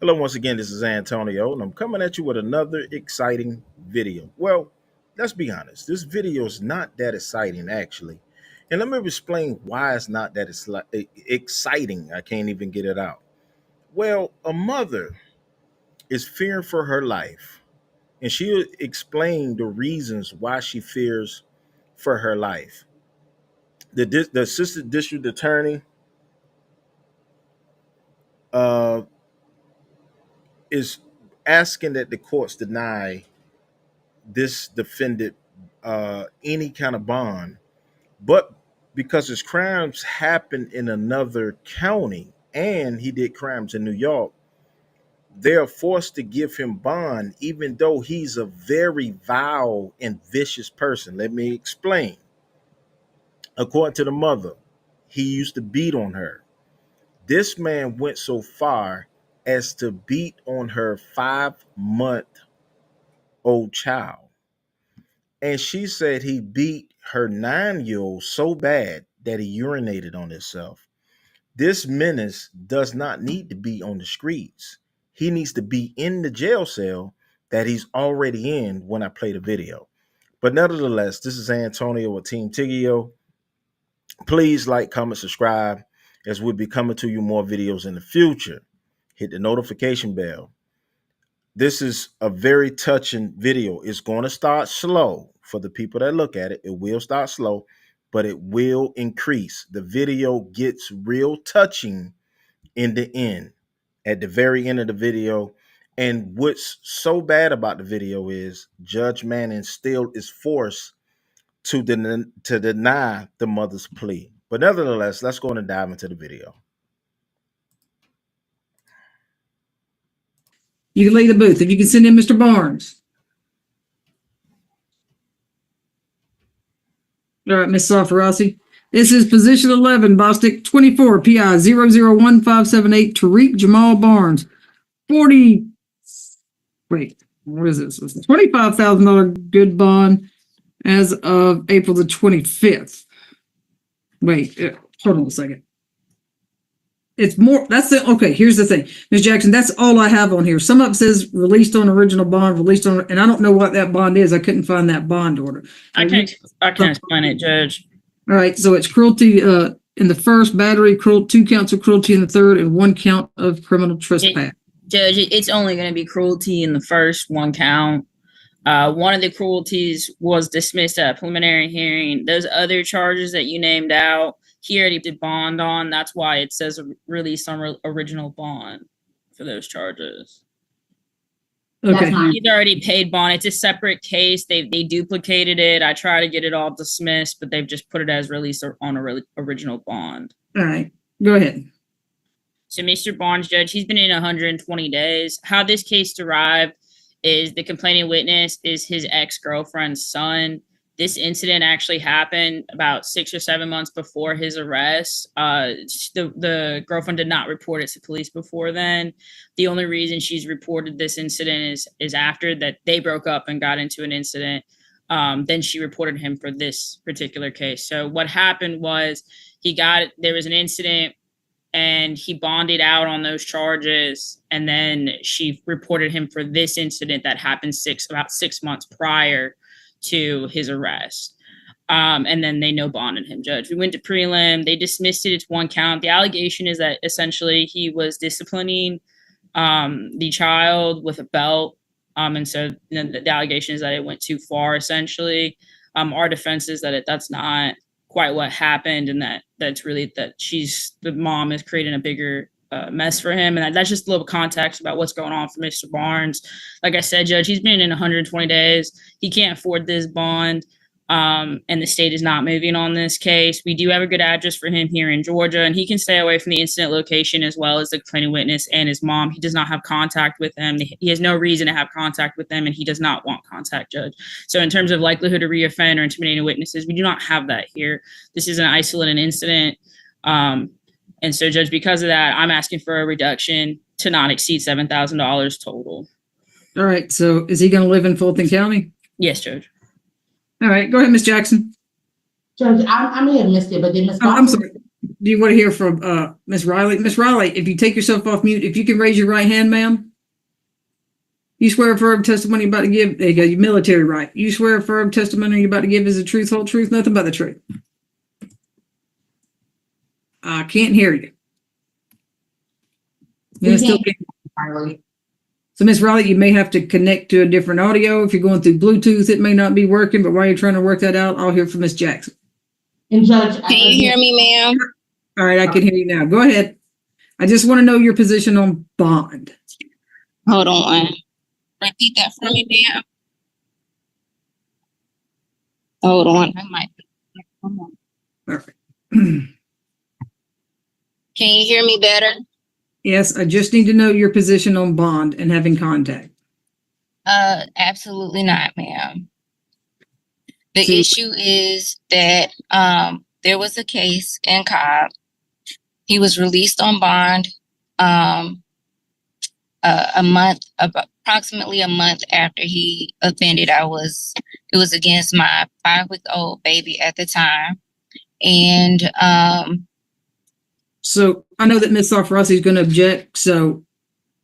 Hello, once again, this is Antonio, and I'm coming at you with another exciting video. Well, let's be honest, this video is not that exciting, actually. And let me explain why it's not that exciting. I can't even get it out. Well, a mother is fearing for her life, and she'll explain the reasons why she fears for her life. The assistant district attorney uh, is asking that the courts deny this defendant any kind of bond, but because his crimes happened in another county and he did crimes in New York, they're forced to give him bond, even though he's a very vile and vicious person. Let me explain. According to the mother, he used to beat on her. This man went so far as to beat on her 5-month old child. And she said he beat her 9-year-old so bad that he urinated on himself. This menace does not need to be on the streets. He needs to be in the jail cell that he's already in when I play the video. But nevertheless, this is Antonio with Team Tiggio. Please like, comment, subscribe as we'll be coming to you more videos in the future. Hit the notification bell. This is a very touching video. It's going to start slow for the people that look at it. It will start slow, but it will increase. The video gets real touching in the end, at the very end of the video. And what's so bad about the video is Judge Manning still is forced to deny the mother's plea. But nevertheless, let's go and dive into the video. You can leave the booth. If you can send in Mr. Barnes. All right, Ms. Safarasi. This is position 11, Bostic 24, PI 001578, Tyreek Jamal Barnes. What is this? It's a $25,000 good bond as of April the 25th. Hold on a second. It's more, okay, here's the thing. Ms. Jackson, that's all I have on here. Some of it says released on original bond, and I don't know what that bond is. I couldn't find that bond order. I can explain it, Judge. All right, so it's cruelty in the first, battery, 2 counts of cruelty in the third, and 1 count of criminal trespass. Judge, it's only going to be cruelty in the first 1 count. One of the cruelties was dismissed at a preliminary hearing. Those other charges that you named out, he already did bond on. That's why it says release on original bond for those charges. Okay. He's already paid bond. It's a separate case. They duplicated it. I tried to get it all dismissed, but they've just put it as release on original bond. All right, go ahead. So Mr. Barnes, Judge, he's been in 120 days. How this case derived is the complaining witness is his ex-girlfriend's son. This incident actually happened about 6 or 7 months before his arrest. The girlfriend did not report it to police before then. The only reason she's reported this incident is after that they broke up and got into an incident. Then she reported him for this particular case. So what happened was there was an incident and he bonded out on those charges. And then she reported him for this incident that happened about 6 months prior to his arrest. And then they no bonded him, Judge. We went to prelim. They dismissed it. It's 1 count. The allegation is that essentially he was disciplining the child with a belt. And so the allegation is that it went too far, essentially. Our defense is that that's not quite what happened, and that's really that the mom is creating a bigger mess for him. And that's just a little context about what's going on for Mr. Barnes. Like I said, Judge, he's been in 120 days. He can't afford this bond. And the state is not moving on this case. We do have a good address for him here in Georgia, and he can stay away from the incident location as well as the complaining witness and his mom. He does not have contact with them. He has no reason to have contact with them, and he does not want contact, Judge. So in terms of likelihood of reoffend or intimidating witnesses, we do not have that here. This is an isolated incident. And so, Judge, because of that, I'm asking for a reduction to not exceed $7,000 total. All right, so is he going to live in Fulton County? Yes, Judge. All right, go ahead, Ms. Jackson. Judge, I may have missed it, but did Ms. I'm sorry. do you want to hear from Miss Riley? Miss Riley, if you take yourself off mute, if you can raise your right hand, ma'am. You swear affirm testimony you're about to give. There you go. Your military right. You swear affirm testimony you're about to give is the truth, whole truth, nothing but the truth. I can't hear you. So, Miss Riley, you may have to connect to a different audio. If you're going through Bluetooth, it may not be working, but while you're trying to work that out, I'll hear from Miss Jackson. And Judge, can you hear me, ma'am? All right, I can hear you now. Go ahead. I just want to know your position on bond. Hold on. Repeat that for me, ma'am. Hold on. I might. All right. Can you hear me better? Yes, I just need to know your position on bond and having contact. Absolutely not, ma'am. The issue is that there was a case in Cobb. He was released on bond approximately a month after he offended. It was against my 5-week-old baby at the time. And so I know that Ms. Sofrossi is going to object. So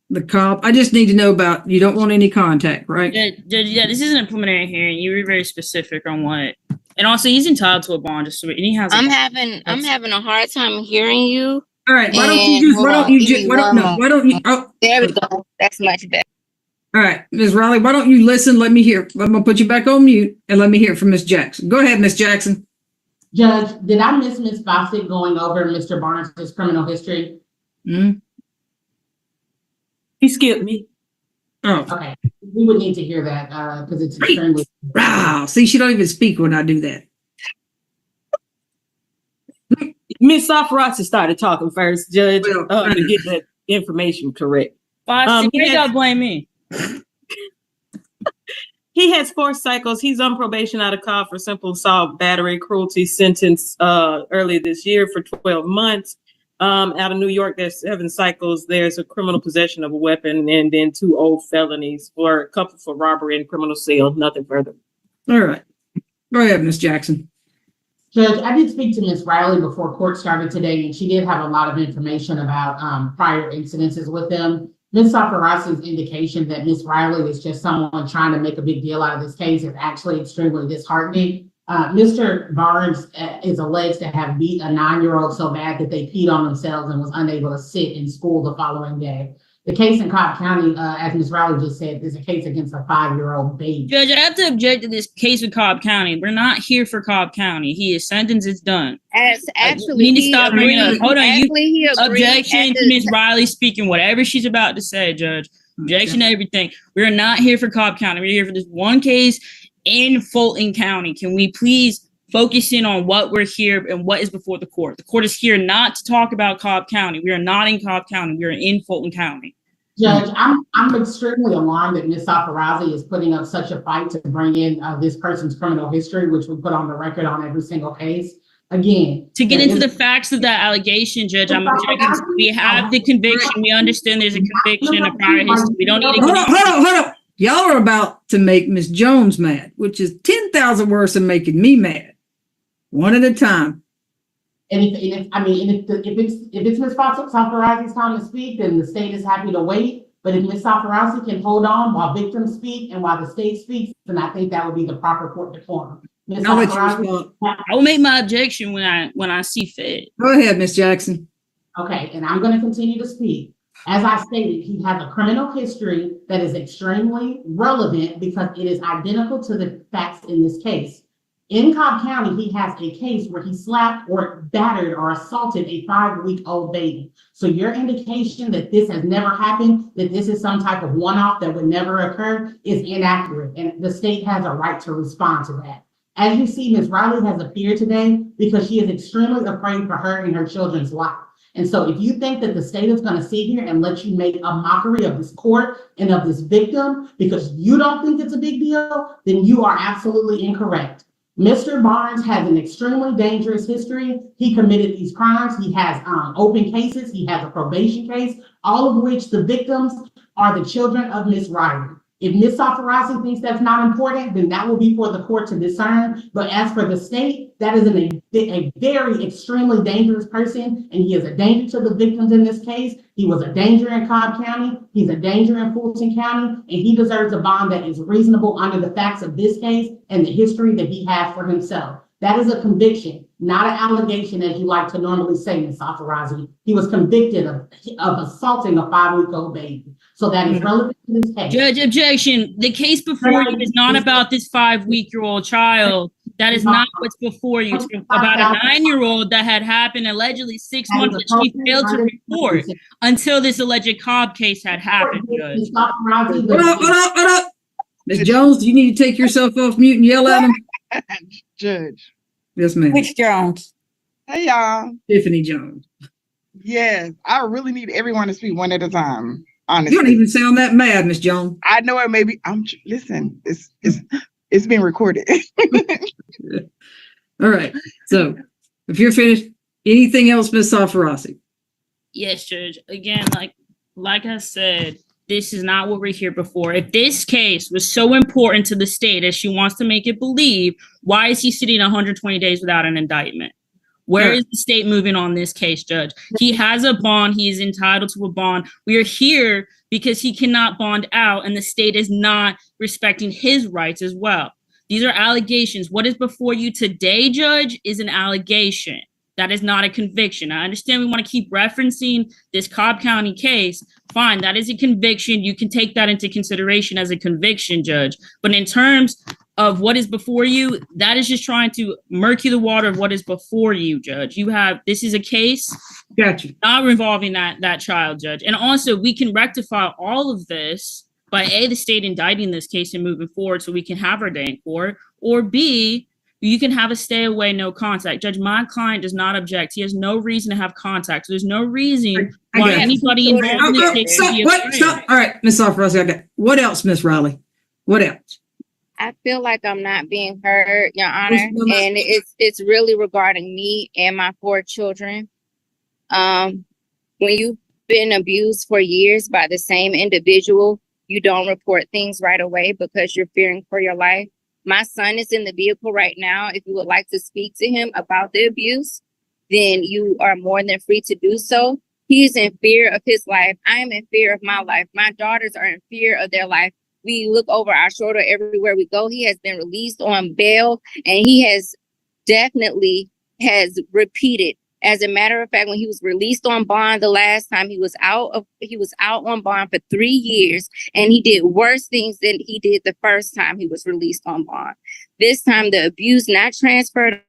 the cop, I just need to know about, you don't want any contact, right? Yeah, this isn't a preliminary hearing. You were very specific on what, and also he's entitled to a bond. Just so, and he has. I'm having a hard time hearing you. All right, why don't you? Oh, there we go. That's much better. All right, Ms. Riley, why don't you listen? Let me hear. I'm gonna put you back on mute and let me hear from Ms. Jackson. Go ahead, Ms. Jackson. Judge, did I miss Ms. Fawcett going over Mr. Barnes' criminal history? Mm-hmm. He skipped me. Oh, okay. We would need to hear that because it's extremely. Wow. See, she don't even speak when I do that. Miss Sofrossi started talking first, Judge, Well, to get that information correct. Why y'all blame me? He has 4 cycles. He's on probation out of Cobb for simple assault, battery, cruelty, sentenced earlier this year for 12 months. Out of New York, there's 7 cycles. There's a criminal possession of a weapon, and then 2 old felonies, for a couple for robbery and criminal sale. Nothing further. All right. Go ahead, Ms. Jackson. Judge, I did speak to Ms. Riley before court started today, and she did have a lot of information about prior incidences with them. Ms. Sofrossi's indication that Ms. Riley is just someone trying to make a big deal out of this case is actually extremely disheartening. Mr. Barnes is alleged to have beat a 9-year-old so bad that they peed on themselves and was unable to sit in school the following day. The case in Cobb County, as Ms. Riley just said, is a case against a 5-year-old baby. Judge, I have to object to this case with Cobb County. We're not here for Cobb County. He is sentenced. It's done. Actually, you need to stop bringing up. Hold on. You objection to Ms. Riley speaking whatever she's about to say, Judge. Objection to everything. We're not here for Cobb County. We're here for this one case in Fulton County. Can we please focus in on what we're here and what is before the court? The court is here not to talk about Cobb County. We are not in Cobb County. We are in Fulton County. Judge, I'm extremely alarmed that Ms. Sofrossi is putting up such a fight to bring in this person's criminal history, which we put on the record on every single case. Again, to get into the facts of that allegation, Judge, I'm objecting. We have the conviction. We understand there's a conviction, a prior history. We don't need to. Hold on. Y'all are about to make Miss Jones mad, which is 10,000 worse than making me mad. One at a time. And if it's Ms. Sofrossi's time to speak, then the state is happy to wait. But if Ms. Sofrossi can hold on while victims speak and while the state speaks, then I think that would be the proper court decorum. I will make my objection when I see fit. Go ahead, Ms. Jackson. Okay, and I'm going to continue to speak. As I stated, he has a criminal history that is extremely relevant because it is identical to the facts in this case. In Cobb County, he has a case where he slapped or battered or assaulted a 5-week-old baby. So your indication that this has never happened, that this is some type of one-off that would never occur, is inaccurate. And the state has a right to respond to that. As you see, Ms. Riley has appeared today because she is extremely afraid for her and her children's life. And so if you think that the state is going to sit here and let you make a mockery of this court and of this victim because you don't think it's a big deal, then you are absolutely incorrect. Mr. Barnes has an extremely dangerous history. He committed these crimes. He has open cases. He has a probation case, all of which the victims are the children of Ms. Riley. If Ms. Safarasi thinks that's not important, then that will be for the court to discern. But as for the state, that is a very extremely dangerous person, and he is a danger to the victims in this case. He was a danger in Cobb County. He's a danger in Fulton County, and he deserves a bond that is reasonable under the facts of this case and the history that he has for himself. That is a conviction, not an allegation, as you like to normally say, Ms. Safarasi. He was convicted of assaulting a 5-week-old baby. So that is relevant to this case. Judge, objection. The case before you is not about this 5-week-old child. That is not what's before you. It's about a 9-year-old that had happened allegedly 6 months that she failed to report until this alleged Cobb case had happened, Judge. Hold up. Ms. Jones, you need to take yourself off mute and yell at him. Judge. Yes, ma'am. Which Jones? Hey, y'all. Tiffany Jones. Yes, I really need everyone to speak one at a time. Honestly, You don't even sound that mad, Miss Jones. I know it may be. Listen. It's being recorded. All right. So, if you're finished, anything else, Ms. Safarasi? Yes, Judge. Again, like I said, this is not what we're here before. If this case was so important to the state as she wants to make it believe, why is he sitting 120 days without an indictment? Where is the state moving on this case, Judge? He has a bond. He is entitled to a bond. We are here because he cannot bond out, and the state is not respecting his rights as well. These are allegations. What is before you today, Judge, is an allegation. That is not a conviction. I understand we want to keep referencing this Cobb County case. Fine, that is a conviction. You can take that into consideration as a conviction, Judge. But in terms of what is before you, that is just trying to murky the water of what is before you, Judge. This is a case not involving that child, Judge. And also, we can rectify all of this by A, the state indicting this case and moving forward so we can have our day in court, or B, you can have a stay away, no contact. Judge, my client does not object. He has no reason to have contact. So there's no reason why anybody involved in this case should be afraid. Stop. All right, Ms. Safarasi, I got it. What else, Ms. Riley? What else? I feel like I'm not being heard, Your Honor, and it's really regarding me and my 4 children. When you've been abused for years by the same individual, you don't report things right away because you're fearing for your life. My son is in the vehicle right now. If you would like to speak to him about the abuse, then you are more than free to do so. He's in fear of his life. I am in fear of my life. My daughters are in fear of their life. We look over our shoulder everywhere we go. He has been released on bail, and he has definitely repeated. As a matter of fact, when he was released on bond the last time, he was out on bond for 3 years, and he did worse things than he did the first time he was released on bond. This time, the abuse not transferred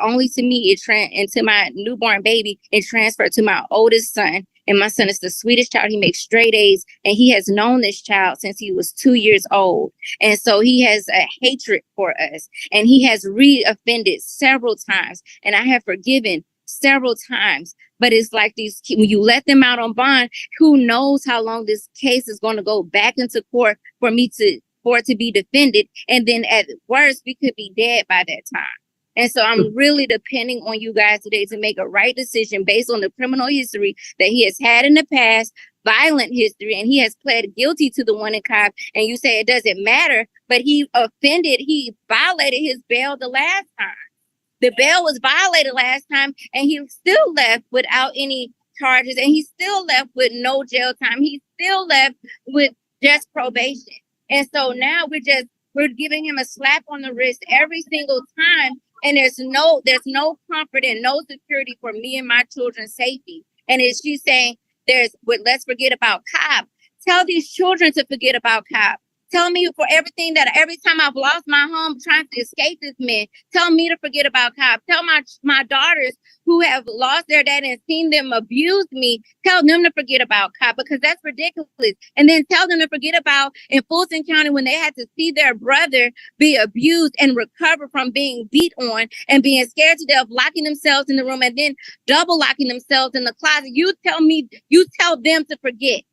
only to me, and to my newborn baby, it transferred to my oldest son. And my son is the sweetest child. He makes straight A's, and he has known this child since he was 2 years old. And so he has a hatred for us, and he has re-offended several times, and I have forgiven several times. But it's like when you let them out on bond, who knows how long this case is going to go back into court for it to be defended. And then at worst, we could be dead by that time. And so I'm really depending on you guys today to make a right decision based on the criminal history that he has had in the past, violent history, and he has pled guilty to the one in Cobb. And you say it doesn't matter, but he violated his bail the last time. The bail was violated last time, and he still left without any charges, and he's still left with no jail time. He's still left with just probation. And so now we're giving him a slap on the wrist every single time. And there's no comfort and no security for me and my children's safety. And as she's saying, let's forget about Cobb. Tell these children to forget about Cobb. Tell me for everything that every time I've lost my home trying to escape this man, tell me to forget about Cobb. Tell my daughters who have lost their dad and seen them abuse me, tell them to forget about Cobb, because that's ridiculous. And then tell them to forget about in Fulton County when they had to see their brother be abused and recover from being beat on and being scared to death, locking themselves in the room and then double locking themselves in the closet. You tell them to forget.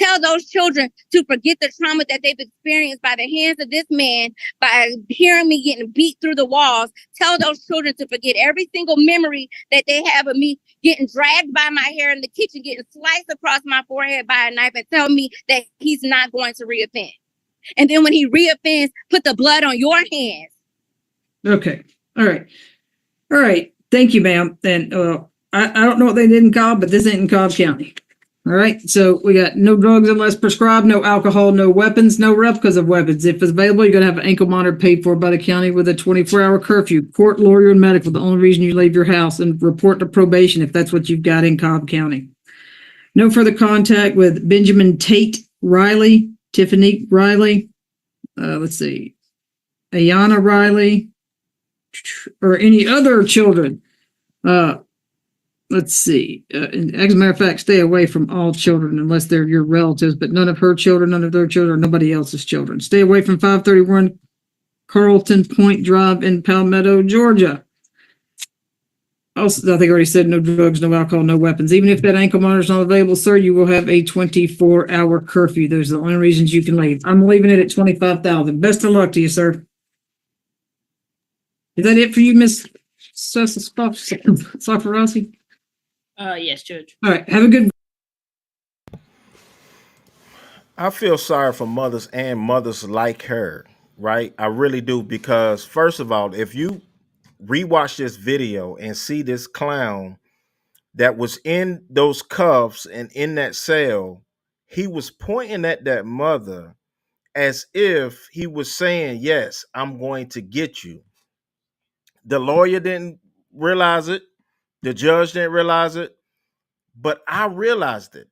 Tell those children to forget the trauma that they've experienced by the hands of this man, by hearing me getting beat through the walls. Tell those children to forget every single memory that they have of me getting dragged by my hair in the kitchen, getting sliced across my forehead by a knife, and tell me that he's not going to reoffend. And then when he reoffends, put the blood on your hands. Okay. All right. All right. Thank you, ma'am. And I don't know what they did in Cobb, but this ain't in Cobb County. All right. So we got no drugs unless prescribed, no alcohol, no weapons, no replicas of weapons. If it's available, you're going to have an ankle monitor paid for by the county with a 24-hour curfew. Court, lawyer, and medical. The only reason you leave your house, and report to probation if that's what you've got in Cobb County. No further contact with Benjamin Tate Riley, Tiffanique Riley. Let's see. Ayana Riley, or any other children. Let's see. As a matter of fact, stay away from all children unless they're your relatives, but none of her children, none of their children, nobody else's children. Stay away from 531 Carlton Point Drive in Palmetto, Georgia. Also, I think I already said no drugs, no alcohol, no weapons. Even if that ankle monitor is not available, sir, you will have a 24-hour curfew. Those are the only reasons you can leave. I'm leaving it at $25,000. Best of luck to you, sir. Is that it for you, Miss Safarasi? Yes, Judge. All right. Have a good. I feel sorry for mothers and mothers like her, right? I really do, because first of all, if you rewatch this video and see this clown that was in those cuffs and in that cell, he was pointing at that mother as if he was saying, yes, I'm going to get you. The lawyer didn't realize it. The judge didn't realize it, but I realized it.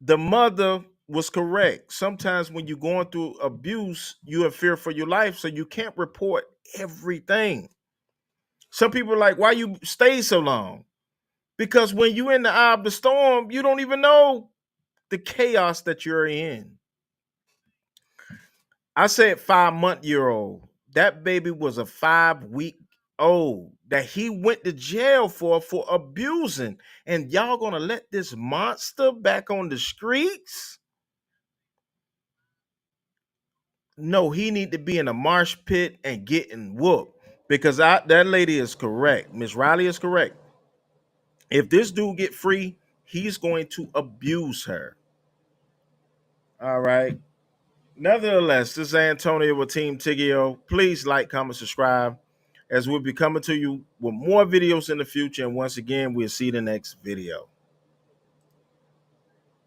The mother was correct. Sometimes when you're going through abuse, you have fear for your life, so you can't report everything. Some people are like, why you stay so long? Because when you're in the eye of the storm, you don't even know the chaos that you're in. I said 5-month-old. That baby was a 5-week-old that he went to jail for abusing. And y'all gonna let this monster back on the streets? No, he need to be in a marsh pit and getting whooped. Because that lady is correct. Miss Riley is correct. If this dude get free, he's going to abuse her. All right. Nevertheless, this is Antonio with Team Tiggio. Please like, comment, subscribe, as we'll be coming to you with more videos in the future. And once again, we'll see you in the next video.